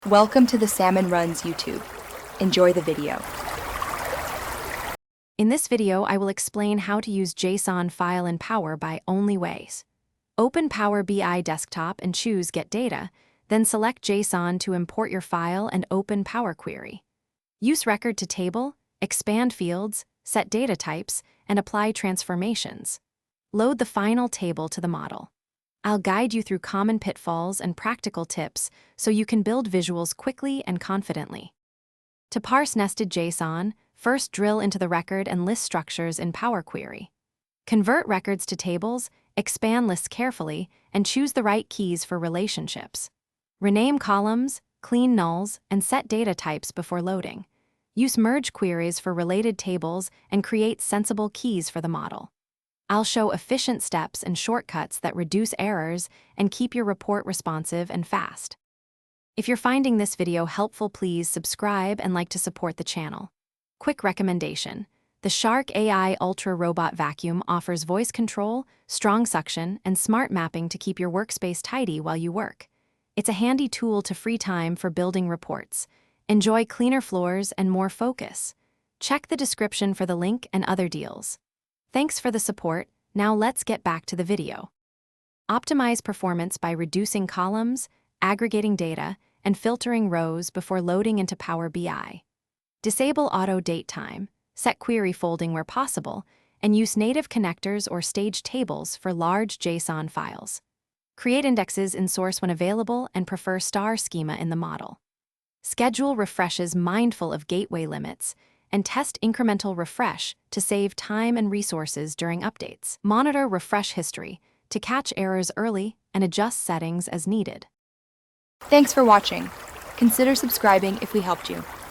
Welcome to the Salmon Runs YouTube. Enjoy the video. In this video, I will explain how to use JSON file in Power by only ways. Open Power BI desktop and choose Get Data, then select JSON to import your file and open Power Query. Use record to table, expand fields, set data types, and apply transformations. Load the final table to the model. I'll guide you through common pitfalls and practical tips so you can build visuals quickly and confidently. To parse nested JSON, first drill into the record and list structures in Power Query. Convert records to tables, expand lists carefully, and choose the right keys for relationships. Rename columns, clean nulls, and set data types before loading. Use merge queries for related tables and create sensible keys for the model. I'll show efficient steps and shortcuts that reduce errors and keep your report responsive and fast. If you're finding this video helpful, please subscribe and like to support the channel. Quick recommendation: the Shark AI Ultra Robot Vacuum offers voice control, strong suction, and smart mapping to keep your workspace tidy while you work. It's a handy tool to free time for building reports. Enjoy cleaner floors and more focus. Check the description for the link and other deals. Thanks for the support. Now let's get back to the video. Optimize performance by reducing columns, aggregating data, and filtering rows before loading into Power BI. Disable auto date time, set query folding where possible, and use native connectors or staged tables for large JSON files. Create indexes in source when available and prefer star schema in the model. Schedule refreshes mindful of gateway limits, and test incremental refresh to save time and resources during updates. Monitor refresh history to catch errors early and adjust settings as needed. Thanks for watching. Consider subscribing if we helped you.